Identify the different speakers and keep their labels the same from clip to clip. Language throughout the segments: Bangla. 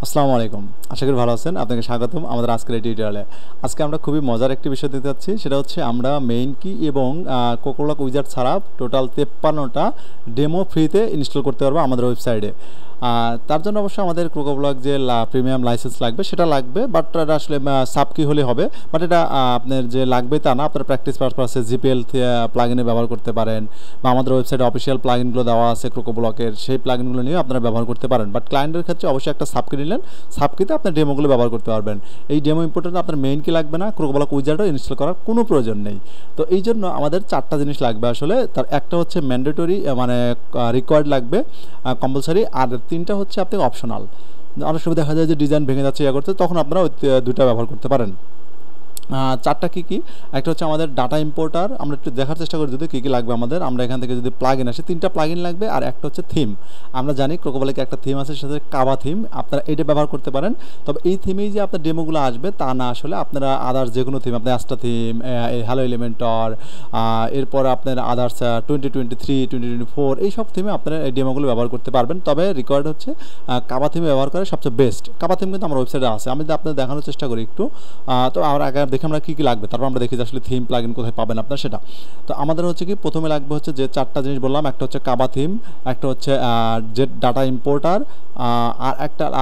Speaker 1: আসসালামু আলাইকুম। আশা করি ভালো আছেন। আপনাকে স্বাগতম আমাদের আজকের এই টিউটোরিয়ালে। আজকে আমরা খুবই মজার একটি বিষয় দিতে যাচ্ছি। সেটা হচ্ছে আমরা মেইন কি এবং কোকোব্লক উইজার্ড ছাড়া টোটাল 53টা ডেমো ফ্রিতে ইনস্টল করতে পারবো আমাদের ওয়েবসাইটে। তার জন্য অবশ্যই আমাদের কোকোব্লক যে প্রিমিয়াম লাইসেন্স লাগবে সেটা লাগবে, বাট এটা আসলে সাব কি হলে হবে, বাট এটা আপনার যে লাগবে তা না। আপনার প্র্যাকটিস পারপাসে জিপিএল প্লাগিনে ব্যবহার করতে পারেন, বা আমাদের ওয়েবসাইটে অফিসিয়াল প্লাগিনগুলো দেওয়া আছে কোকোব্লকের, সেই প্লাগিনগুলো নিয়েও আপনারা ব্যবহার করতে পারেন। বাট ক্লায়েন্টের ক্ষেত্রে অবশ্যই একটা সাব কি নিলেন, সাবকিতে আপনার ডেমোগুলো ব্যবহার করতে পারবেন। এই ডেমো ইম্পোর্টেন্ট আপনার মেইন কি লাগবে না, কোকোব্লক উইজার্ডও ইনস্টল করার কোনো প্রয়োজন নেই। তো এই জন্য আমাদের 4টা জিনিস লাগবে আসলে। তার একটা হচ্ছে ম্যান্ডেটরি, মানে রিকোয়ার্ড লাগবে, কম্পালসারি, আর 3টা হচ্ছে আপনি অপশনাল। অনেক সময় দেখা যায় যে ডিজাইন ভেঙে যাচ্ছে করতে, তখন আপনারা ওই 2টা ব্যবহার করতে পারেন। 4টা কী একটা হচ্ছে আমাদের ডাটা ইম্পোর্টার। আমরা একটু দেখার চেষ্টা করি যদি কী লাগবে আমাদের। আমরা এখান থেকে যদি প্লাগইন আসে 3টা প্লাগইন লাগবে, আর একটা হচ্ছে থিম। আমরা জানি কোকোব্লকে একটা থিম আছে, সেটা কাবা থিম। আপনারা এটা ব্যবহার করতে পারেন। তবে এই থিমেই যে আপনার ডেমোগুলো আসবে তা না, আসলে আপনারা আদার্স যে কোনো থিম, আপনি অ্যাস্টা থিম, হ্যালো এলিমেন্টর, এরপর আপনার আদার্স 2023, 2024 এইসব থিমে আপনারা এই ডেমোগুলো ব্যবহার করতে পারবেন। তবে রিকোয়ার্ড হচ্ছে কাবা থিমে ব্যবহার করে সবচেয়ে বেস্ট। কাবা থিম কিন্তু আমার ওয়েবসাইটে আছে, আমি যদি আপনাদের দেখানোর চেষ্টা করি একটু। তো আমরা আগে দেখে আমরা কী লাগবে, তারপর আমরা দেখি যে আসলে থিম প্লাগইন কোথায় পাবেন আপনার সেটা। তো আমাদের হচ্ছে কি প্রথমে লাগবে হচ্ছে যে 4টা জিনিস বললাম, একটা হচ্ছে কাবা থিম, একটা হচ্ছে জেট ডাটা ইম্পোর্টার,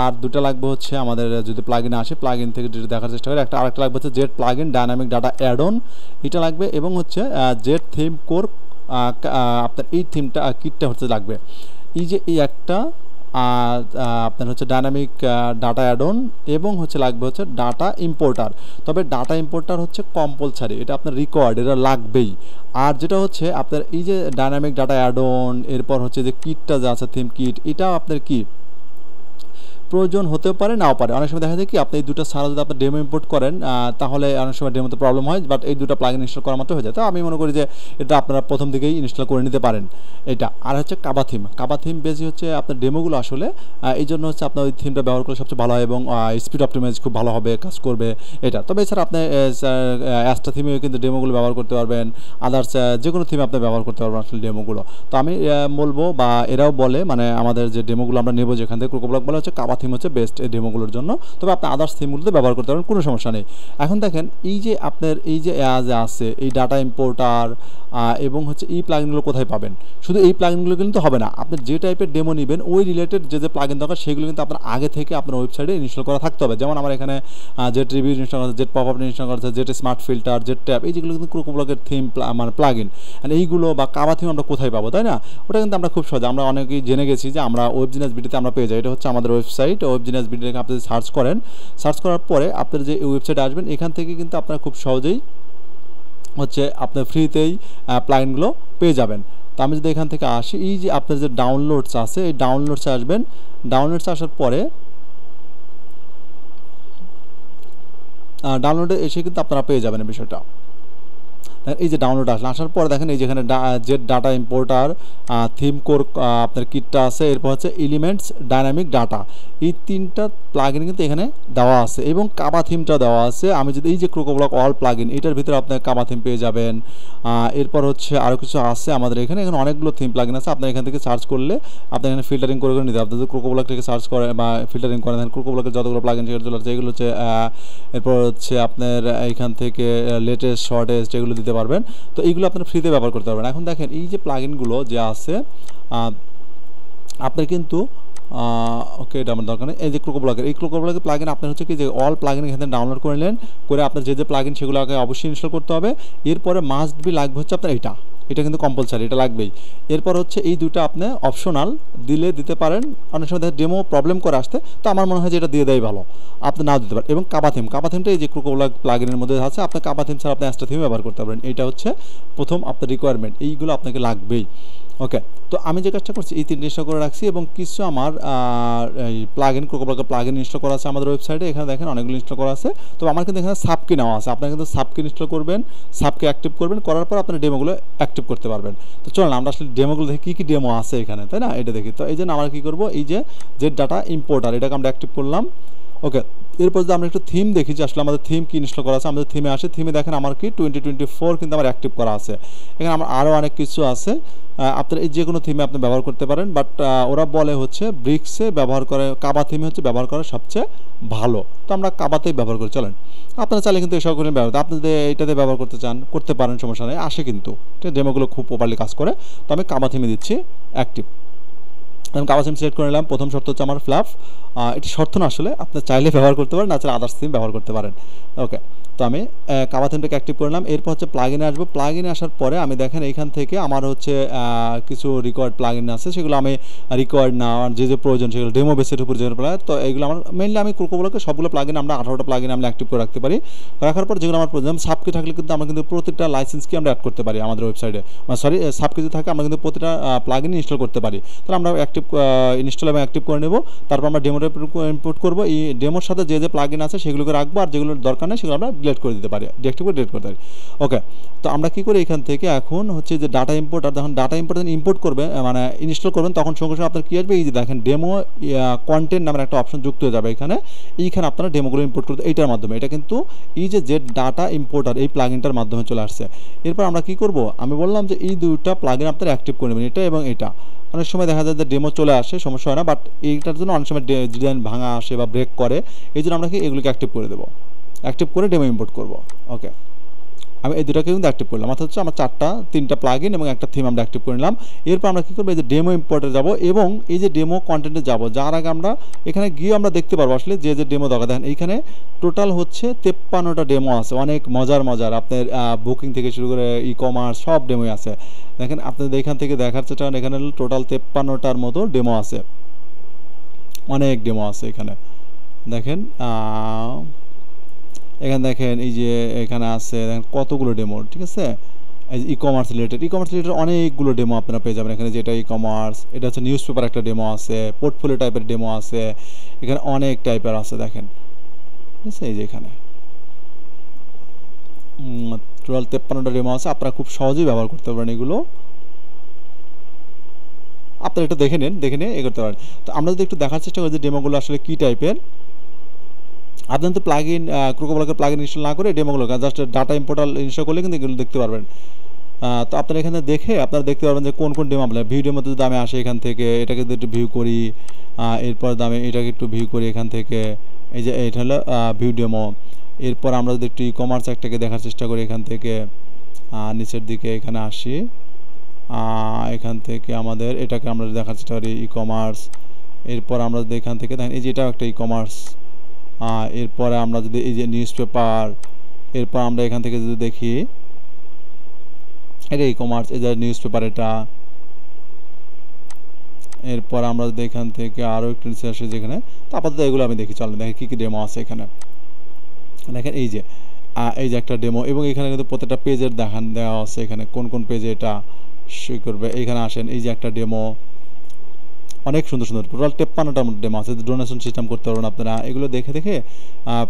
Speaker 1: আর 2টা লাগবে হচ্ছে আমাদের যদি প্লাগইনে আসে প্লাগইন থেকে যদি দেখার চেষ্টা করি, আরেকটা লাগবে হচ্ছে jet plugin dynamic data add on, এটা লাগবে, এবং হচ্ছে জেট থিম কোর, আপনার এই থিমটা কিটটা হচ্ছে লাগবে। এই যে এই একটা আপনার হচ্ছে ডায়নামিক ডাটা অ্যাড অন, এবং হচ্ছে লাগবে হচ্ছে ডাটা ইম্পোর্টার। তবে ডাটা ইম্পোর্টার হচ্ছে কম্পালসারি, এটা আপনার রিকোয়ার্ড, এটা লাগবেই। আর যেটা হচ্ছে আপনার এই যে ডায়নামিক ডাটা অ্যাড অন, এরপর হচ্ছে যে কিটটা যে আছে থিম কিট, এটা আপনার কি প্রয়োজন হতেও পারে, নাও পারে। অনেক সময় দেখা যায় কি আপনি এই 2টা ছাড়া যদি আপনি ডেমো ইম্পোর্ট করেন, তাহলে অনেক সময় ডেমোতে প্রবলেম হয়, বাট এই 2টা প্লাগইন ইনস্টল করার মতো হয়ে যায়। তো আমি মনে করি যে এটা আপনারা প্রথম দিকেই ইনস্টল করে নিতে পারেন এটা। আর হচ্ছে কাবা থিম। কাবা থিম বেশি হচ্ছে আপনার ডেমোগুলো আসলে, এই জন্য হচ্ছে আপনার ওই থিমটা ব্যবহার করলে সবচেয়ে ভালো হয়, এবং স্পিড অপটিমাইজ খুব ভালো হবে, কাজ করবে এটা। তবে এছাড়া আপনি অ্যাস্টা থিমেও কিন্তু ডেমোগুলো ব্যবহার করতে পারবেন, আদার্স যে কোনো থিমে আপনি ব্যবহার করতে পারবেন আসলে ডেমোগুলো। তো আমি বলবো, বা এরাও বলে, মানে আমাদের যে ডেমোগুলো আমরা নেবো যেখান থেকে কোকোব্লক বলে, হচ্ছে কাবা থিম হচ্ছে বেস্ট এই ডেমোগুলোর জন্য। তবে আপনি আদার্স থিমগুলোতে ব্যবহার করতে পারেন, কোনো সমস্যা নেই। এখন দেখেন এই যে আপনার এই যে আছে এই ডাটা ইম্পোর্টার এবং হচ্ছে এই প্লাগইনগুলো কোথায় পাবেন। শুধু এই প্লাগইনগুলো কিন্তু হবে না, আপনি যে টাইপের ডেমো নেবেন ওই রিলেটেড যে প্লাগইন দরকার সেগুলো কিন্তু আপনার আগে থেকে আপনার ওয়েবসাইটে ইনস্টল করা থাকতে হবে। যেমন আমার এখানে জেট রিভিউ ইনস্টল করা আছে, জেট পপ আপ ইনস্টল করা আছে, jet smart filter, jet tab, এই যেগুলো কিন্তু কোকোব্লকের থিম মানে প্লাগইন। আর এইগুলো বা কাবা থিম আমরা কোথায় পাবো, তাই না? ওটা কিন্তু আমরা খুব সহজে, আমরা অনেকেই জেনে গেছি যে আমরা ওয়েবজিনিয়াস বিডিতে আমরা পেয়ে যাই। এটা হচ্ছে আমাদের ওয়েবসাইট, ওয়েবজিনিয়াস বিডিতে আপনি সার্চ করেন, সার্চ করার পরে আপনার যে ওয়েবসাইটে আসবেন, এখান থেকে কিন্তু আপনারা খুব সহজেই হচ্ছে আপনার ফ্রিতেই প্লাগইনগুলো পেয়ে যাবেন। তো আমি যদি এখান থেকে আসি, এই যে আপনার যে ডাউনলোডস আছে, এই ডাউনলোডসে আসবেন। ডাউনলোডসে আসার পরে ডাউনলোডে এসে কিন্তু আপনারা পেয়ে যাবেন এই বিষয়টা। এই যে ডাউনলোড আসার পরে দেখেন এই যেখানে jet data importer, theme core আপনার কিটটা আছে, এরপর হচ্ছে এলিমেন্টস ডায়নামিক ডাটা, এই 3টা প্লাগইন কিন্তু এখানে দেওয়া আছে, এবং কাবা থিমটা দেওয়া আছে। আমি যদি এই যে কোকোব্লক অল প্লাগইন, এটার ভিতরে আপনার কাবা থিম পেয়ে যাবেন। এরপর হচ্ছে আরও কিছু আছে আমাদের এখানে অনেকগুলো থিম প্লাগইন আছে। আপনার এখান থেকে সার্চ করলে আপনি এখানে ফিল্টারিং করে নিতে হবে। আপনি যদি কোকোব্লক থেকে সার্চ করেন বা ফিল্টারিং করেন, কোকোব্লকের যতগুলো প্লাগইন সেগুলো চলে আসছে, এগুলো হচ্ছে। এরপর হচ্ছে আপনার এইখান থেকে লেটেস্ট শর্টেস্ট এগুলো দিতে পারবেন। তো এইগুলো আপনারা ফ্রিতে ব্যবহার করতে পারবেন। এখন দেখেন এই যে প্লাগইনগুলো যে আছে, আপনার কিন্তু ওকে, এটা আমার দরকার নেই। এই যে কোকোব্লকের প্লাগইন আপনার হচ্ছে কি যে অল প্লাগইন এখানে ডাউনলোড করে নিলেন, করে আপনার যে প্লাগইন সেগুলো আগে অবশ্যই ইনস্টল করতে হবে। এরপরে মাস্ট বি লাগবে হচ্ছে আপনার এটা কিন্তু কম্পালসারি, এটা লাগবেই। এরপর হচ্ছে এই 2টা আপনি অপশনাল দিতে পারেন। অনেক সময় ডেমো প্রবলেম করে আসতে, তো আমার মনে হয় যে এটা দিয়ে দেয় ভালো, আপনি নাও দিতে পারেন। এবং কাবা থিমটা এই যে কোকোব্লক প্লাগইনের মধ্যে আছে, আপনি কাবা থিম ছাড়া আপনি অ্যাস্টা থিম ব্যবহার করতে পারেন। এটা হচ্ছে প্রথম আপনার রিকোয়ারমেন্ট, এইগুলো আপনাকে লাগবেই। ওকে, তো আমি যে কাজটা করছি এই 3টা ইনস্টল করে রাখছি, এবং কিছু আমার এই প্লাগইন কোকোব্লকের প্লাগইন ইনস্টল করা আছে আমাদের ওয়েবসাইটে। এখানে দেখেন অনেকগুলো ইনস্টল করা আছে। তো আমার কিন্তু এখানে সাবকি নেওয়া আছে, আপনারা কিন্তু সাবকি ইনস্টল করবেন, সাবকি অ্যাক্টিভ করবেন, করার পর আপনার ডেমোগুলো অ্যাক্টিভ করতে পারবেন। তো চলুন আমরা আসলে ডেমোগুলো দেখি কী ডেমো আছে এখানে, তাই না? এটা দেখি। তো এই জন্য আমরা কী করবো, এই যে ডাটা ইম্পোর্টার, এটাকে আমরা অ্যাক্টিভ করলাম। ওকে, এরপর যদি আমরা একটু থিম দেখি যে আসলে আমাদের থিম কি ইনস্টল করা আছে, আমাদের থিমে আসে, থিমে দেখেন আমার কি 2024 কিন্তু আমার অ্যাক্টিভ করা আছে। এখানে আমার আরও অনেক কিছু আছে, আপনারা এই যে কোনো থিমে আপনি ব্যবহার করতে পারেন, বাট ওরা বলে হচ্ছে ব্রিক্সে ব্যবহার করে, কাবা থিমে হচ্ছে ব্যবহার করা সবচেয়ে ভালো। তো আমরা কাবাতেই ব্যবহার করি, চলেন। আপনারা চাইলে কিন্তু এসব করে ব্যবহার, আপনি যদি এইটাতে ব্যবহার করতে চান করতে পারেন, সমস্যা নেই, আসে কিন্তু ডেমোগুলো খুব প্রপারলি কাজ করে। তো আমি কাবা থিমে দিচ্ছি অ্যাক্টিভ। আমি কাবা থিম সিলেক্ট করে নিলাম। প্রথম শর্ত হচ্ছে আমার ফ্ল্যাপ, এটি শর্ত না, আসলে আপনি চাইলে ব্যবহার করতে পারেন, না চাইলে আদার্স থিম ব্যবহার করতে পারেন। ওকে, তো আমি কাবা থিমটাকে অ্যাক্টিভ করলাম। এরপর হচ্ছে প্লাগইনে আসবো। প্লাগইনে আসার পরে আমি দেখেন এইখান থেকে আমার হচ্ছে কিছু রিকোয়ার্ড প্লাগইন আছে, সেগুলো আমি রিকোয়ার্ড না, যে যে প্রয়োজন সেগুলো ডেমো বেসের উপর যেগুলো প্লাগ, তো এইগুলো আমার মেইনলি আমি কোকোবলাকে সবগুলো প্লাগইন আমরা 18টা প্লাগইন আমরা অ্যাক্টিভ করে রাখতে পারি। রাখার পর যেগুলো আমার প্রয়োজন, সাবকি থাকলে কিন্তু আমরা কিন্তু প্রতিটা লাইসেন্স কি আমরা অ্যাড করতে পারি আমাদের ওয়েবসাইটে, সরি সাবকি যদি থাকে আমরা কিন্তু প্রতিটা প্লাগইন ইনস্টল করতে পারি। তাহলে আমরা অ্যাক্টিভ ইনস্টল এবং অ্যাক্টিভ করে নেব। তারপর আমরা ডেমোটা ইম্পোর্ট করবো। এই ডেমোর সাথে যে যে প্লাগইন আছে সেগুলোকে রাখবো, আর যেগুলোর দরকার নেই সেগুলো আমরা ডিলিট করে দিতে পারি, ডিঅ্যাক্টিভ করে ডিলিট করতে পারি। ওকে, তো আমরা কী করি এখান থেকে এখন হচ্ছে যে ডাটা ইম্পোর্ট, আর যখন ডাটা ইম্পোর্ট করবে মানে ইনস্টল করবেন, তখন সঙ্গে সঙ্গে আপনার কী আসবে, এই যে দেখেন ডেমো কন্টেন্ট নামের একটা অপশন যুক্ত হয়ে যাবে এখানে। এইখানে আপনারা ডেমোগুলো ইম্পোর্ট করতে এইটার মাধ্যমে, এটা কিন্তু এই যে ডাটা ইম্পোর্টার এই প্লাগইনটার মাধ্যমে চলে আসছে। এরপর আমরা কী করব, আমি বললাম যে এই দুইটা প্লাগইন আপনারা অ্যাক্টিভ করে নেবেন, এটা এবং এটা। অনেক সময় দেখা যায় যে ডেমো চলে আসে, সমস্যা হয় না, বাট এইটার জন্য অনেক সময় ডিজাইন ভাঙা আসে বা ব্রেক করে, এই জন্য আমরা কি এগুলোকে অ্যাক্টিভ করে দেবো, অ্যাক্টিভ করে ডেমো ইম্পোর্ট করব। ওকে, আমি এই দুটোকে কিন্তু অ্যাক্টিভ করলাম, অর্থাৎ হচ্ছে আমার 3টা প্লাগইন এবং একটা থিম আমরা অ্যাক্টিভ করে নিলাম। এরপর আমরা কী করবো, এই যে ডেমো ইম্পোর্টে যাব এবং এই যে ডেমো কন্টেন্টে যাব, যার আগে আমরা এখানে গিয়ে আমরা দেখতে পারবো আসলে যে যে ডেমো দরকার। দেখেন এইখানে টোটাল হচ্ছে 53টা ডেমো আছে, অনেক মজার আপনার বুকিং থেকে শুরু করে ই কমার্স সব ডেমোই আছে। দেখেন আপনাদের এখান থেকে দেখার চেষ্টা করেন, এখানে টোটাল 53টার মতো ডেমো আছে, অনেক ডেমো আছে এখানে। দেখেন এখানে দেখেন এই যে এখানে আছে দেখেন কতগুলো ডেমো, ঠিক আছে। এই ই কমার্স রিলেটেড অনেকগুলো ডেমো আপনারা পেয়ে যাবেন এখানে, যেটা ই কমার্স, এটা হচ্ছে নিউজ পেপার একটা ডেমো আছে, পোর্টফোলিও টাইপের ডেমো আছে, এখানে অনেক টাইপের আছে দেখেন, ঠিক আছে। এই যে এখানে টোটাল 53টা ডেমো আছে, আপনারা খুব সহজেই ব্যবহার করতে পারেন এগুলো। আপনারা এটা দেখে নিয়ে এ করতে পারেন। তো আমরা যদি একটু দেখার চেষ্টা করি যে ডেমোগুলো আসলে কী টাইপের, আপনার তো প্লাগইন কোকোবলাকে প্লাগইন ইনস্টল না করে ডেমোগুলো জাস্ট ডাটা ইম্পোর্টাল ইনস্টল করলে কিন্তু এগুলো দেখতে পারবেন। তো আপনারা এখানে দেখে আপনারা দেখতে পারবেন যে কোন কোন ডেমো আপনার ভিডিওর মধ্যে যদি আমি আসি এখান থেকে, এটাকে যদি একটু ভিউ করি, এরপর আমি এটাকে একটু ভিউ করি এখান থেকে, এই যে এটা হলো ভিউ ডেমো। এরপর আমরা যদি একটু ই কমার্স একটাকে দেখার চেষ্টা করি এখান থেকে, নিচের দিকে এখানে আসি, এখান থেকে আমাদের এটাকে আমরা দেখার চেষ্টা করি ই কমার্স। এরপর আমরা যদি এখান থেকে দেখেন এই যে এটাও একটা ই কমার্স। এরপরে আমরা যদি এই যে নিউজ পেপার, এরপর আমরা এখান থেকে যদি দেখি এটা ই কমার্স, এই যে নিউজ পেপার এটা। এরপর আমরা যদি এখান থেকে আরও একটু নিচে আসি যেখানে, তো আপাতত এগুলো আমি দেখি, চলেন দেখি কী কী ডেমো আছে এখানে। দেখেন এই যে একটা ডেমো, এবং এখানে কিন্তু প্রত্যেকটা পেজের দেওয়া আছে এখানে কোন কোন পেজে এটা সই করবে। এইখানে আসেন, এই যে একটা ডেমো, অনেক সুন্দর টোটাল 53টার মধ্যে ডেমো আছে। ডোনেশন সিস্টেম করতে পারবেন আপনারা, এগুলো দেখে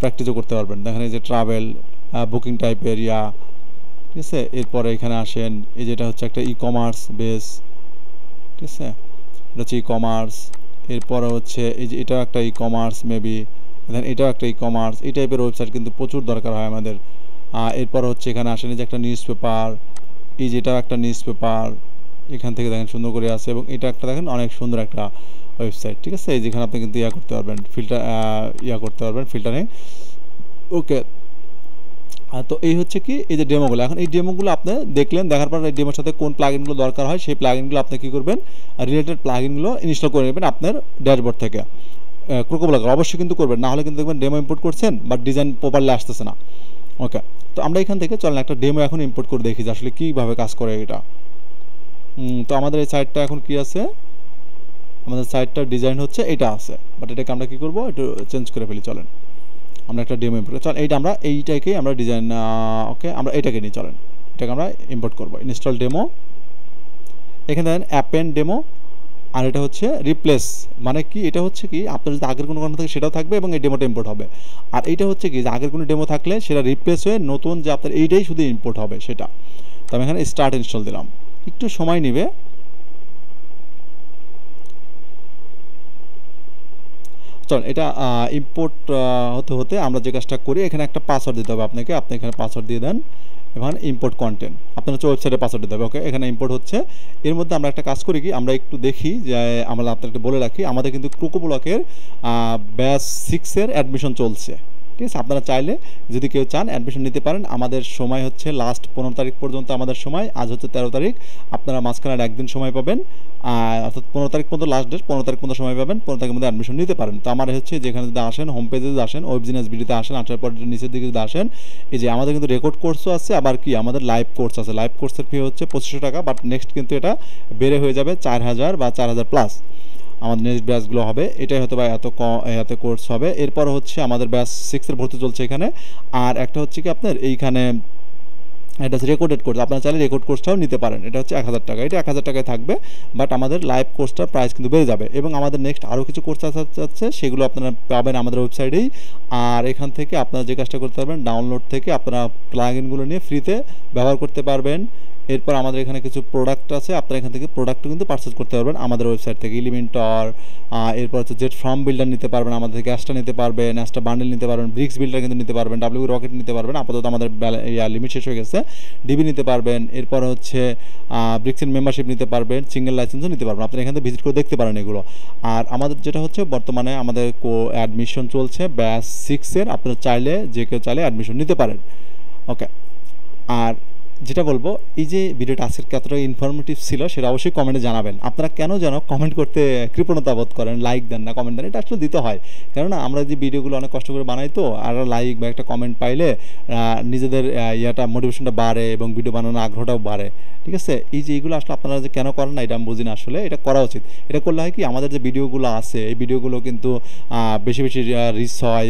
Speaker 1: প্র্যাকটিসও করতে পারবেন। দেখেন এই যে ট্রাভেল বুকিং টাইপের ঠিক আছে। এরপরে এখানে আসেন, এই যেটা হচ্ছে একটা ই কমার্স বেস, ঠিক আছে, এটা হচ্ছে ই কমার্স। এরপরে হচ্ছে এই যে এটাও একটা ই কমার্স মেবি, দেখেন এটাও একটা ই কমার্স। এই টাইপের ওয়েবসাইট কিন্তু প্রচুর দরকার হয় আমাদের। এরপর হচ্ছে এখানে আসেন এই যে একটা নিউজ পেপার, এই যেটাও একটা নিউজ পেপার, এখান থেকে দেখেন সুন্দর করে আছে, এবং এটা একটা দেখেন অনেক সুন্দর একটা ওয়েবসাইট, ঠিক আছে। এই যেখানে আপনি কিন্তু করতে পারবেন করতে পারবেন ফিল্টারিং। ওকে, তো এই হচ্ছে কি এই যে ডেমোগুলো। এখন এই ডেমোগুলো আপনি দেখলেন, দেখার পর এই ডেমোর সাথে কোন প্লাগইনগুলো দরকার হয় সেই প্লাগইনগুলো আপনি কী করবেন, রিলেটেড প্লাগইনগুলো ইনস্টল করে নেবেন আপনার ড্যাশবোর্ড থেকে। কোকোবলাকে অবশ্যই কিন্তু করবেন, না হলে কিন্তু দেখবেন ডেমো ইম্পোর্ট করছেন বাট ডিজাইন প্রপারলি আসতেছে না। ওকে, তো আমরা এখান থেকে চলেন একটা ডেমো এখন ইম্পোর্ট করে দেখি যে আসলে কীভাবে কাজ করে এটা। তো আমাদের এই সাইটটা এখন কি আছে, আমাদের সাইটটার ডিজাইন হচ্ছে এটা আছে, বাট এটাকে আমরা কী করবো একটু চেঞ্জ করে ফেলি। চলেন আমরা একটা ডেমো ইম্পোর্ট, চল এইটাকেই আমরা ডিজাইন, ওকে আমরা এটাকে নিয়ে চলেন, এটাকে আমরা ইম্পোর্ট করবো। ইনস্টল ডেমো, এখানে দেখেন অ্যাপেন ডেমো, আর এটা হচ্ছে রিপ্লেস, মানে কি এটা হচ্ছে কি আপনার যদি আগের কোনো থাকে সেটাও থাকবে এবং এই ডেমোটা ইম্পোর্ট হবে। আর এইটা হচ্ছে কি যে আগের কোনো ডেমো থাকলে সেটা রিপ্লেস হয়ে নতুন যে আপনার এইটাই শুধু ইম্পোর্ট হবে সেটা। তো আমি এখানে স্টার্ট ইনস্টল দিলাম, একটু সময় নেবে। চলুন এটা ইম্পোর্ট হতে হতে আমরা যে কাজটা করি, এখানে একটা পাসওয়ার্ড দিতে হবে আপনাকে। আপনি এখানে পাসওয়ার্ড দিয়ে দেন, এখানে ইম্পোর্ট কন্টেন্ট আপনার হচ্ছে ওয়েবসাইটে পাসওয়ার্ড দিতে হবে। ওকে, এখানে ইম্পোর্ট হচ্ছে। এর মধ্যে আমরা একটা কাজ করি কি, আমরা একটু দেখি যে আমরা আপনাকে বলে রাখি, আমাদের কিন্তু কোকোব্লকের ব্যাচ 6-এর অ্যাডমিশন চলছে। ঠিক আছে, আপনারা চাইলে যদি কেউ চান অ্যাডমিশন নিতে পারেন। আমাদের সময় হচ্ছে লাস্ট 15 তারিখ পর্যন্ত আমাদের সময়, আজ হচ্ছে 13 তারিখ। আপনারা মাঝখানে আর একদিন সময় পাবেন, অর্থাৎ 15 তারিখ পর্যন্ত লাস্ট ডেট, 15 তারিখ পর্যন্ত সময় পাবেন, 15 তারিখের মধ্যে অ্যাডমিশন নিতে পারেন। তো আমার হচ্ছে যেখানে যদি আসেন, হোম পেজে যদি আসেন, ওয়েব বিজনেস ভিডিওতে আসেন, আসার পর নিচের দিকে যদি আসেন, এই যে আমাদের কিন্তু রেকর্ড কোর্সও আছে, আবার কি আমাদের লাইভ কোর্স আছে। লাইভ কোর্সের ফি হচ্ছে 2500 টাকা, বাট নেক্সট কিন্তু এটা বেড়ে হয়ে যাবে 4000 বা 4000 প্লাস আমাদের নেক্সট ব্যাচগুলো হবে। এটাই হয়তো বা এত কোর্স হবে। এরপর হচ্ছে আমাদের ব্যাচ 6-এর ভর্তি চলছে এখানে। আর একটা হচ্ছে কি আপনার এইখানে এটা হচ্ছে রেকর্ডেড কোর্স, আপনারা চাইলে রেকর্ড কোর্সটাও নিতে পারেন। এটা হচ্ছে 1000 টাকা, এটা 1000 টাকায় থাকবে, বাট আমাদের লাইভ কোর্সটার প্রাইস কিন্তু বেড়ে যাবে। এবং আমাদের নেক্সট আরও কিছু কোর্স আছে, সেগুলো আপনারা পাবেন আমাদের ওয়েবসাইটেই। আর এখান থেকে আপনারা যে কাজটা করতে পারবেন, ডাউনলোড থেকে আপনারা প্লাগইনগুলো নিয়ে ফ্রিতে ব্যবহার করতে পারবেন। এরপর আমাদের এখানে কিছু প্রোডাক্ট আছে, আপনারা এখান থেকে প্রোডাক্টও কিন্তু পারচেজ করতে পারবেন আমাদের ওয়েবসাইট থেকে। এলিমেন্টর, এরপর হচ্ছে জেট ফার্ম বিল্ডার নিতে পারবেন আমাদের থেকে, অ্যাস্টা নিতে পারবেন, অ্যাস্টা বান্ডেল নিতে পারবেন, ব্রিক্স বিল্ডার কিন্তু নিতে পারবেন, ডাব্লিউ রকেট নিতে পারবেন। আপাতত আমাদের লিমিট শেষ হয়ে গেছে। ডিবি নিতে পারবেন, এরপর হচ্ছে ব্রিক্সের মেম্বারশিপ নিতে পারবেন, সিঙ্গেল লাইসেন্সও নিতে পারবেন। আপনারা এখান থেকে ভিজিট করে দেখতে পারেন এগুলো। আর আমাদের যেটা হচ্ছে বর্তমানে আমাদের অ্যাডমিশন চলছে ব্যাচ 6-এর, আপনারা চাইলে যে কেউ চাইলে অ্যাডমিশন নিতে পারেন। ওকে, আর যেটা বলবো, এই যে ভিডিওটা আজকের কতটা ইনফরমেটিভ ছিল সেটা অবশ্যই কমেন্টে জানাবেন। আপনারা কেন যেন কমেন্ট করতে কৃপণতা বোধ করেন, লাইক দেন না, কমেন্ট দেন, এটা আসলে দিতে হয়। কেননা আমরা যে ভিডিওগুলো অনেক কষ্ট করে বানাই, তো আর লাইক বা একটা কমেন্ট পাইলে নিজেদের মোটিভেশনটা বাড়ে এবং ভিডিও বানানোর আগ্রহটাও বাড়ে। ঠিক আছে, এই যে এইগুলো আসলে আপনারা যে কেন করেন না এটা আমি বুঝি না, আসলে এটা করা উচিত। এটা করলে হয় কি, আমাদের যে ভিডিওগুলো আছে এই ভিডিওগুলো কিন্তু বেশি বেশি রিচ হয়,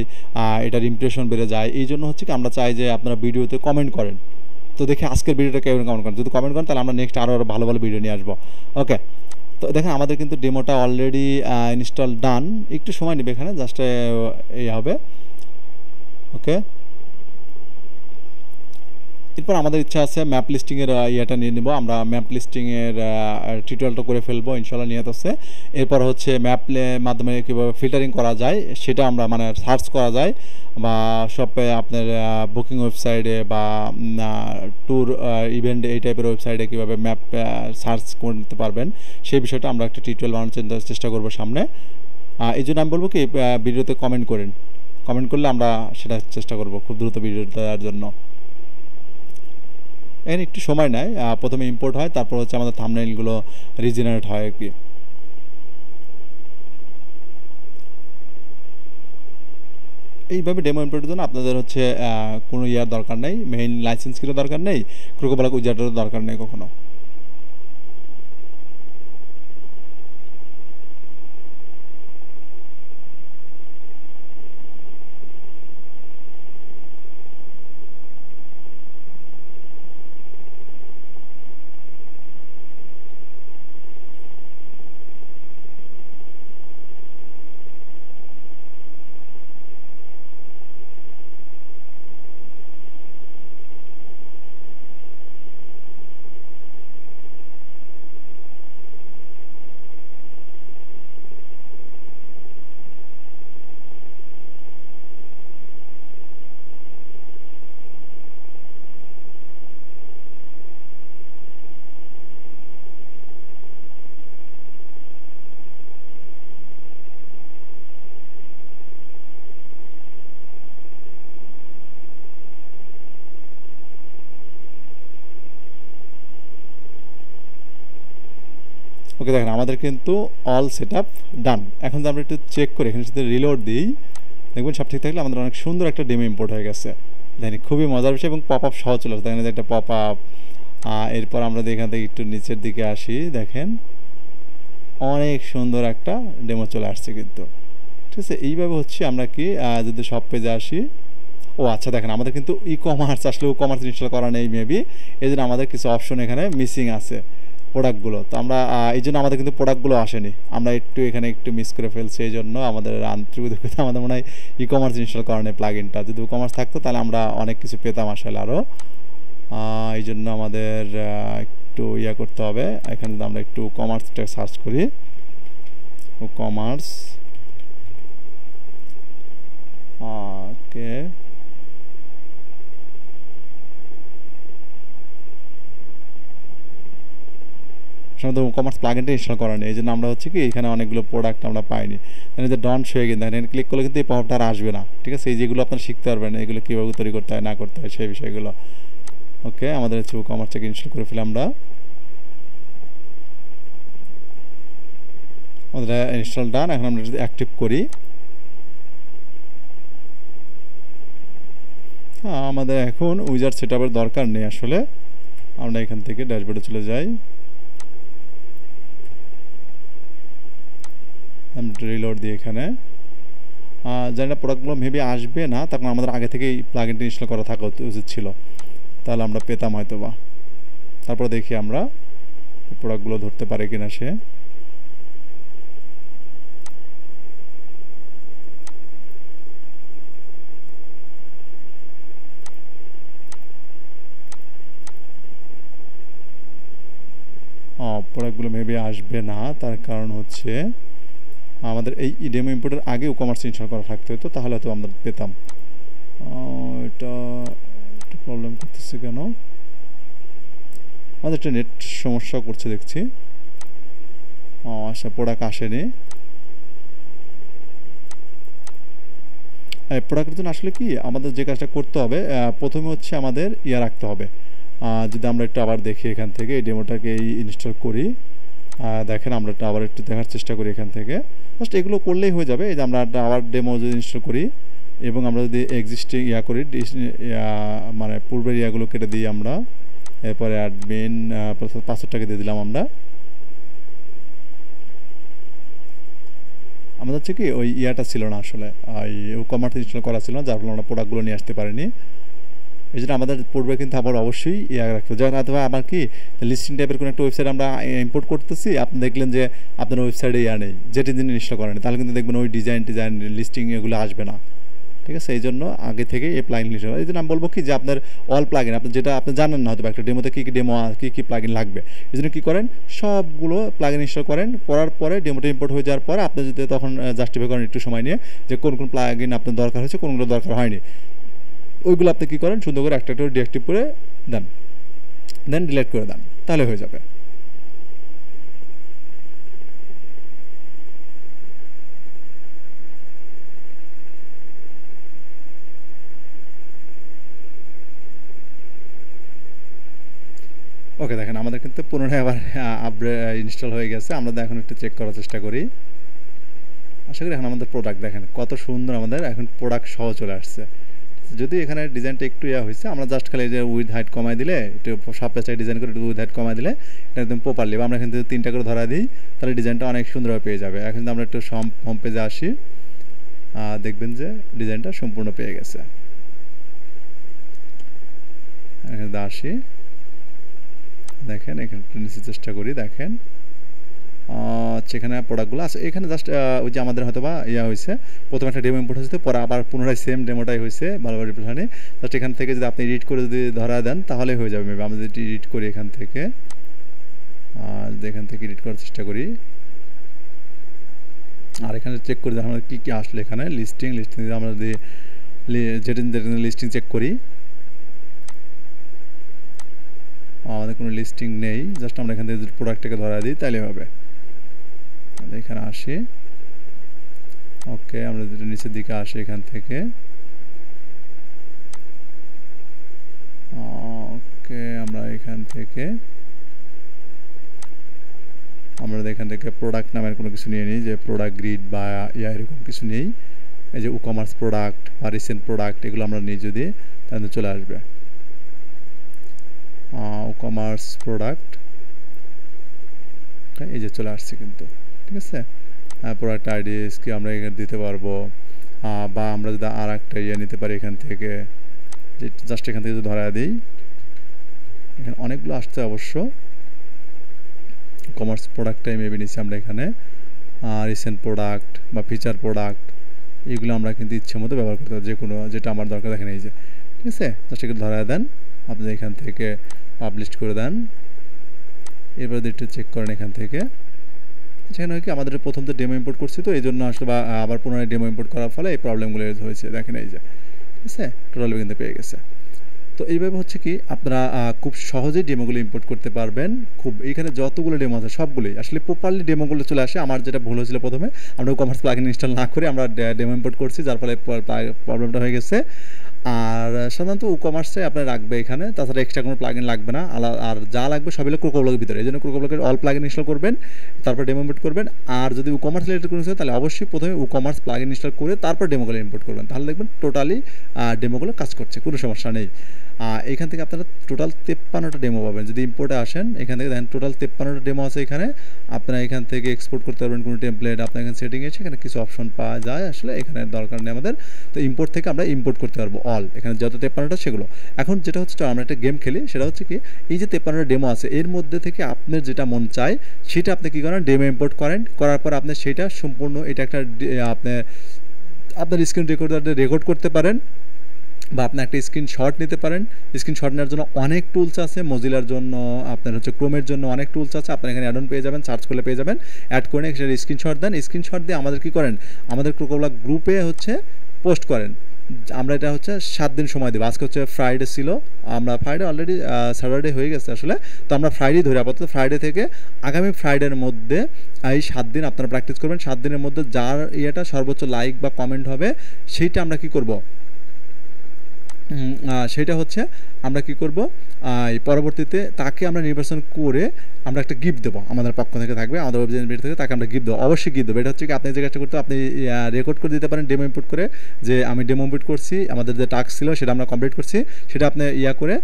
Speaker 1: এটার ইমপ্রেশন বেড়ে যায়। এই জন্য হচ্ছে কি আমরা চাই যে আপনারা ভিডিওতে কমেন্ট করেন। তো দেখে আজকের ভিডিওটা কেমন কমেন্ট করেন, যদি কমেন্ট করেন তাহলে আমরা নেক্সট আরও ভালো ভালো ভিডিও নিয়ে আসবো। ওকে, তো দেখেন আমাদের কিন্তু ডেমোটা অলরেডি ইনস্টল ডান, একটু সময় নেবে এখানে, জাস্ট এই হবে। ওকে, এরপর আমাদের ইচ্ছা আছে ম্যাপ লিস্টিংয়ের ইয়েটা নিয়ে নেব, আমরা ম্যাপ লিস্টিংয়ের টিউটোরিয়ালটা করে ফেলবো ইনশাল্লাহ, নিয়ত আছে। এরপর হচ্ছে ম্যাপের মাধ্যমে কীভাবে ফিল্টারিং করা যায় সেটা আমরা মানে সার্চ করা যায়, বা শপে আপনার বুকিং ওয়েবসাইটে বা ট্যুর ইভেন্ট এই টাইপের ওয়েবসাইটে কীভাবে ম্যাপ সার্চ করতে পারবেন সেই বিষয়টা আমরা একটা টিউটোরিয়াল বানানোর চেষ্টা করবো সামনে। এই জন্য আমি বলবো কি, ভিডিওতে কমেন্ট করেন, কমেন্ট করলে আমরা সেটা চেষ্টা করবো খুব দ্রুত ভিডিও দেওয়ার জন্য। এখানে একটু সময় নেয়, প্রথমে ইম্পোর্ট হয়, তারপর হচ্ছে আমাদের থাম্বনেইলগুলো রিজেনারেট হয় আর কি। এইভাবে ডেমো ইম্পোর্টের জন্য আপনাদের হচ্ছে কোনো ইয়ার দরকার নেই, মেইন লাইসেন্স কিরও দরকার নেই, কোকোব্লক উইজার্ডেরও দরকার নেই কখনো। ওকে, দেখেন আমাদের কিন্তু অল সেট আপ ডান। এখন যদি আমরা একটু চেক করি, এখানে সাথে রিলোড দিই, দেখবেন সব ঠিক থাকলে আমাদের অনেক সুন্দর একটা ডেমো ইম্পোর্ট হয়ে গেছে। দেখেন খুবই মজার বিষয়, এবং পপ আপ সহ চলে আসে। দেখেন একটা পপ আপ। এরপর আমরা এখান থেকে একটু নিচের দিকে আসি, দেখেন অনেক সুন্দর একটা ডেমো চলে আসছে কিন্তু। ঠিক আছে, এইভাবে হচ্ছে আমরা কি যদি সব পেজে আসি, ও আচ্ছা দেখেন আমাদের কিন্তু ই কমার্স আসলে কমার্স ইনস্টল করা নেই মেবি, এই জন্য আমাদের কিছু অপশন এখানে মিসিং আছে প্রোডাক্টগুলো। তো আমরা এই জন্য আমাদের কিন্তু প্রোডাক্টগুলো আসেনি, আমরা একটু এখানে একটু মিস করে ফেলছি। এই জন্য আমাদের আন্তরিক দুঃখিত, আমাদের মনে হয় ই কমার্স ইনস্টল করা নেই প্লাগইনটা। যদি ই কমার্স থাকতো তাহলে আমরা অনেক কিছু পেতাম আসলে আরও। এই জন্য আমাদের একটু ইয়া করতে হবে। এখানে যদি আমরা একটু কমার্সটা সার্চ করি, ও কমার্স ওকে, আমাদের কমার্স প্লাগইনটা ইনস্টল করা নেই, এই জন্য আমরা হচ্ছে কি এখানে অনেকগুলো প্রোডাক্ট আমরা পাইনি। এখানে যে ডন হয়ে গেছে, এখানে ক্লিক করলে কিন্তু এই পপআপটা আর আসবে না। ঠিক আছে, এই যেগুলো আপনারা শিখতে পারবেন, এগুলো কীভাবে তৈরি করতে হয় না করতে হয় সেই বিষয়গুলো। ওকে, আমাদের হচ্ছে কমার্সটাকে ইনস্টল করে ফেলে আমরা। আমাদের ইনস্টল ডান। এখন আমরা যদি অ্যাক্টিভ করি, আমাদের এখন উইজার্ড সেটআপের দরকার নেই আসলে। আমরা এখান থেকে ড্যাশবোর্ডে চলে যাই, রিলোড দিয়ে এখানে জানি না প্রোডাক্টগুলো মেবি আসবে না, তখন আমাদের আগে থেকেই প্লাগইনটা ইনস্টল করা থাকা উচিত ছিল, তাহলে আমরা পেতাম হয়তো বা। তারপর দেখি আমরা প্রোডাক্টগুলো ধরতে পারে কিনা সে। প্রোডাক্টগুলো মেবি আসবে না, তার কারণ হচ্ছে আমাদের এই ডেমো ইম্পোর্টের আগে কমার্স ইনস্টল করা থাকতে হতো, তাহলে হয়তো আমরা পেতাম। এটা প্রবলেম করতেছে কেন? আমাদের একটা নেট সমস্যা করছে দেখছি। আচ্ছা, প্রোডাক্ট আসেনি। এই প্রোডাক্টের জন্য আসলে কি আমাদের যে কাজটা করতে হবে, প্রথমে হচ্ছে আমাদের রাখতে হবে। যদি আমরা একটু আবার দেখি এখান থেকে এই ডেমোটাকে ইনস্টল করি, দেখেন আমরা আবার একটু দেখার চেষ্টা করি এখান থেকে। জাস্ট এগুলো করলেই হয়ে যাবে। এই যে আমরা আবার ডেমো যদি ইনস্টল করি এবং আমরা যদি এক্সিস্টিং করি, মানে পূর্বের ইয়াগুলো কেটে দিই আমরা, এরপরে অ্যাডমিন পাসওয়ার্ডটাকে দিয়ে দিলাম আমরা। আমাদের হচ্ছে কি ওই ছিল না আসলে, কমার্স ইনস্টল করা ছিল না, যার ফলে আমরা প্রোডাক্টগুলো নিয়ে আসতে পারিনি। এই জন্য আমাদের পূর্বে কিন্তু আবার অবশ্যই রাখতে হবে। যেমন অথবা আমার কি লিস্টিং টাইপের কোনো একটা ওয়েবসাইট আমরা ইম্পোর্ট করতেছি, আপনি দেখলেন যে আপনার ওয়েবসাইটে নেই, যেটি দিন ইনস্টল করেন, তাহলে কিন্তু দেখবেন ওই ডিজাইন লিস্টিং এগুলো আসবে না। ঠিক আছে, এই জন্য আগে থেকে এই প্লাগইন ইনস্টল। এই জন্য আমি বলবো কি যে আপনার অল প্লাগইন, আপনি যেটা আপনি জানেন না হয়তো একটা ডেমোতে কী কী প্লাগইন লাগবে, এই জন্য কী করেন সবগুলো প্লাগইন ইনস্টল করেন। করার পরে ডেমোটা ইম্পোর্ট হয়ে যাওয়ার পরে আপনি যদি তখন জাস্টিফাই করেন একটু সময় নিয়ে যে কোন প্লাগইন আপনার দরকার হয়েছে, কোনগুলো দরকার হয়নি, ওইগুলো আপনি কী করেন সুন্দর করে একটা ডিঅ্যাক্টিভ করে দেন, দেন ডিলিট করে দেন, তাহলে হয়ে যাবে। ওকে, দেখেন আমাদের কিন্তু পুনরায় আবার ইনস্টল হয়ে গেছে। আমরা এখন একটু চেক করার চেষ্টা করি। আশা করি এখন আমাদের প্রোডাক্ট দেখেন কত সুন্দর, আমাদের এখন প্রোডাক্ট সহ চলে আসছে। যদি এখানে ডিজাইনটা একটু হয়েছে, আমরা জাস্ট খালি যে উইথ হাইট কমাই দিলে, একটু সব পেজটাই ডিজাইন করে একটু উইথ হাইট কমাই দিলে এটা একদম প্রপারলি, আমরা কিন্তু 3টা করে ধরা দিই, তাহলে ডিজাইনটা অনেক সুন্দরভাবে পেয়ে যাবে। এখন আমরা একটু হোম পেজে আসি, দেখবেন যে ডিজাইনটা সম্পূর্ণ পেয়ে গেছে। এখানে আসি, দেখেন এখানে নিচে চেষ্টা করি, দেখেন এখানে প্রোডাক্টগুলো আছে। এখানে জাস্ট ওই যে আমাদের হয়তো বা হয়েছে, প্রথমে একটা ডেমো ইম্পোর্ট হয়েছে, পরে আবার পুনরায় সেম ডেমোটাই হয়েছে বারবার রিপ্লেসমেন্টে। জাস্ট এখান থেকে যদি আপনি এডিট করে যদি ধরা দেন তাহলে হয়ে যাবে। মেবি আমরা যদি এডিট করি এখান থেকে, যদি এখান থেকে এডিট করার চেষ্টা করি, আর এখানে চেক করি যে আমরা কী কী আসলে এখানে লিস্টিং আমরা যদি যেটা লিস্টিং চেক করি, আমাদের কোনো লিস্টিং নেই, জাস্ট আমরা এখান থেকে যদি প্রোডাক্টটাকে ধরা দিই তাহলে হবে। এখানে আসি, ওকে, আমরা যদি নিচের দিকে আসি এখান থেকে, ওকে, আমরা এখান থেকে প্রোডাক্ট নামের কোনো কিছু নিয়ে নিই, যে প্রোডাক্ট গ্রিড বা এরকম কিছু নেই। এই যে কমার্স প্রোডাক্ট বা রিসেন্ট প্রোডাক্ট এগুলো আমরা নিয়ে যদি তাহলে চলে আসবে কমার্স প্রোডাক্ট, এই যে চলে আসছে কিন্তু। ঠিক আছে, প্রোডাক্ট আইডি কি আমরা এখানে দিতে পারবো, বা আমরা যদি আর একটা নিতে পারি এখান থেকে, জাস্ট এখান থেকে যদি ধরা দিই, এখানে অনেকগুলো আসছে অবশ্য। কমার্স প্রোডাক্টটাই মেবি নিচ্ছি আমরা এখানে, রিসেন্ট প্রোডাক্ট বা ফিচার প্রোডাক্ট, এগুলো আমরা কিন্তু ইচ্ছে মতো ব্যবহার করতে পারি, যে কোনো যেটা আমার দরকার দেখেন এই যে। ঠিক আছে, জাস্ট এগুলো ধরা দেন, আপনি এখান থেকে পাবলিশ করে দেন। এরপর একটু চেক করেন এখান থেকে, সেখানে কি আমাদের প্রথম তো ডেমো ইম্পোর্ট করছি, তো এই জন্য আসলে বা আবার পুনরায় ডেমো ইম্পোর্ট করার ফলে এই প্রবলেমগুলো হয়েছে। দেখেন এই যে ঠিক আছে, টোটাল কিন্তু পেয়ে গেছে। তো এইভাবে হচ্ছে কি আপনারা খুব সহজেই ডেমোগুলো ইম্পোর্ট করতে পারবেন। খুব এইখানে যতগুলো ডেমো আছে সবগুলোই আসলে প্রপারলি ডেমোগুলো চলে আসে। আমার যেটা ভুল হয়েছিল প্রথমে, আমরা কমার্স প্লাগইন ইনস্টল না করে আমরা ডেমো ইম্পোর্ট করছি, যার ফলে প্রবলেমটা হয়ে গেছে। আর সাধারণত কমার্সে আপনার রাখবে এখানে, তাছাড়া এক্সট্রা কোনো প্লাগইন লাগবে না। আর যা লাগবে সব হলো ক্রোকোব্লকের ভিতরে। এই জন্য ক্রোকোব্লকের অল প্লাগইন ইনস্টল করবেন, তারপর ডেমো ইম্পোর্ট করবেন। আর যদি কমার্স রিলেটেড কোনো কিছু তাহলে অবশ্যই প্রথমে কমার্স প্লাগইন ইনস্টল করে তারপর ডেমোগুলো ইম্পোর্ট করবেন, তাহলে দেখবেন টোটালি ডেমোগুলো কাজ করছে, কোনো সমস্যা নেই। এখান থেকে আপনারা টোটাল 53টা ডেমো পাবেন। যদি ইম্পোর্টে আসেন এখান থেকে দেখেন টোটাল 53টা ডেমো আছে এখানে। আপনারা এখান থেকে এক্সপোর্ট করতে পারবেন কোনো টেমপ্লেট, আপনার এখানে সেটিংয়ে এসে এখানে কিছু অপশন পাওয়া যায়, আসলে এখানে দরকার নেই আমাদের। তো ইম্পোর্ট থেকে আমরা ইম্পোর্ট করতে পারবো অল, এখানে যত 53টা সেগুলো। এখন যেটা হচ্ছে আমরা একটা গেম খেলি, সেটা হচ্ছে কি এই যে 53টা ডেমো আছে এর মধ্যে থেকে আপনার যেটা মন চায় সেটা আপনি কী করেন, ডেমো ইম্পোর্ট করেন, করার পর আপনি সেটা সম্পূর্ণ এটা একটা আপনার স্ক্রিন রেকর্ড করতে পারেন, বা আপনি একটা স্ক্রিনশট নিতে পারেন। স্ক্রিনশট নেওয়ার জন্য অনেক টুলস আছে, মজিলার জন্য আপনার হচ্ছে ক্রোমের জন্য অনেক টুলস আছে, আপনার এখানে অ্যাড অন পেয়ে যাবেন, সার্চ করলে পেয়ে যাবেন। অ্যাড করে সেটা স্ক্রিনশট দেন, স্ক্রিনশট দিয়ে আমাদের কী করেন, আমাদের ক্রোকোব্লক গ্রুপে হচ্ছে পোস্ট করেন। আমরা এটা হচ্ছে 7 দিন সময় দেবো। আজকে হচ্ছে ফ্রাইডে ছিল, আমরা ফ্রাইডে অলরেডি স্যাটারডে হয়ে গেছে আসলে, তো আমরা ফ্রাইডে ধরে আপাতত ফ্রাইডে থেকে আগামী ফ্রাইডের মধ্যে এই 7 দিন আপনারা প্র্যাকটিস করবেন। 7 দিনের মধ্যে যার ইয়েটা সর্বোচ্চ লাইক বা কমেন্ট হবে সেইটা আমরা কী করব, সেটা হচ্ছে আমরা কি করব, পরবর্তীতে তাকে আমরা নির্বাচন করে আমরা একটা গিফট দেবো, আমাদের পক্ষ থেকে থাকবে, আমাদের ওয়েবসাইট থেকে তাকে আমরা গিফট দেবো, অবশ্যই গিফট দেবো। এটা হচ্ছে কি আপনি যে কাজটা করতে আপনি রেকর্ড করে দিতে পারেন ডেমো ইম্পোর্ট করে, যে আমি ডেমো ইম্পোর্ট করছি, আমাদের যে টাস্ক ছিল সেটা আমরা কমপ্লিট করছি, সেটা আপনি করে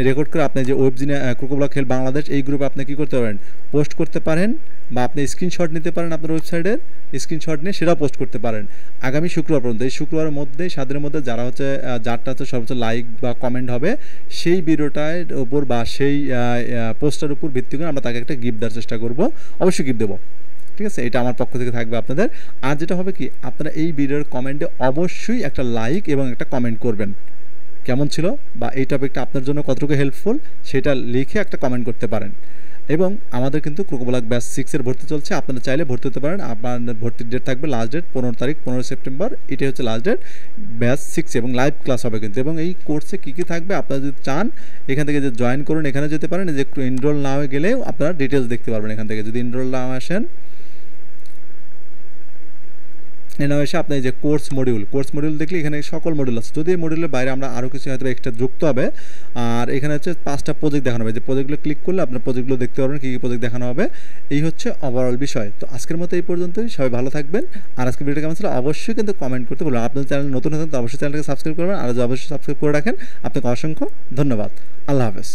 Speaker 1: রেকর্ড করে আপনি যে ওয়েবজিনে ক্রোকোব্লক খেল বাংলাদেশ এই গ্রুপে আপনি কী করতে পারেন, পোস্ট করতে পারেন, বা আপনি স্ক্রিনশট নিতে পারেন আপনার ওয়েবসাইটের, স্ক্রিনশট নিয়ে সেটাও পোস্ট করতে পারেন আগামী শুক্রবার পর্যন্ত। এই শুক্রবারের মধ্যে 7 দিনের মধ্যে যারা হচ্ছে যারটা হচ্ছে সর্বোচ্চ লাইক বা কমেন্ট হবে সেই ভিডিওটার উপর বা সেই পোস্টার উপর ভিত্তি করে আমরা তাকে একটা গিফট দেওয়ার চেষ্টা করব, অবশ্যই গিফট দেবো। ঠিক আছে, এটা আমার পক্ষ থেকে থাকবে আপনাদের। আর যেটা হবে কি আপনারা এই ভিডিওর কমেন্টে অবশ্যই একটা লাইক এবং একটা কমেন্ট করবেন, কেমন ছিল বা এই টপিকটা আপনার জন্য কতটুকু হেল্পফুল সেটা লিখে একটা কমেন্ট করতে পারেন। এবং আমাদের কিন্তু ক্রোকোব্লক ব্যাচ 6-এর ভর্তি চলছে, আপনারা চাইলে ভর্তি হতে পারেন। আপনাদের ভর্তির ডেট থাকবে লাস্ট ডেট 15 তারিখ, 15 সেপ্টেম্বর, এটাই হচ্ছে লাস্ট ডেট ব্যাচ 6, এবং লাইভ ক্লাস হবে কিন্তু। এবং এই কোর্সে কী কী থাকবে আপনারা যদি চান এখান থেকে যে জয়েন করুন এখানে যেতে পারেন, যে এনরোল নাও গেলেও আপনারা ডিটেলস দেখতে পারবেন এখান থেকে। যদি এনরোল নাও আসেন এনাও এসে আপনি যে কোর্স মডিউল দেখলে এখানে সকল মডিউল আছে। যদি এই মডিউলের বাইরে আমরা আরও কিছু হয়তো এক্সট্রা যুক্ত হবে। আর এখানে হচ্ছে 5টা প্রজেক্ট দেখানো হবে, যে প্রজেক্টগুলো ক্লিক করলে আপনার প্রজেক্টগুলো দেখতে পারবেন, কী কী প্রজেক্ট দেখানো হবে। এই হচ্ছে ওভারঅল বিষয়। তো আজকের মতো এই পর্যন্তই, সবাই ভালো থাকবেন। আর আজকের ভিডিওটা কেমন ছিল অবশ্যই কিন্তু কমেন্ট করতে বলবেন। আপনার চ্যানেল নতুন হতেন তো অবশ্যই চ্যানেলটাকে সাবস্ক্রাইব করবেন, আর যদি অবশ্যই সাবস্ক্রাইব করে রাখেন আপনাকে অসংখ্য ধন্যবাদ। আল্লাহ হাফেজ।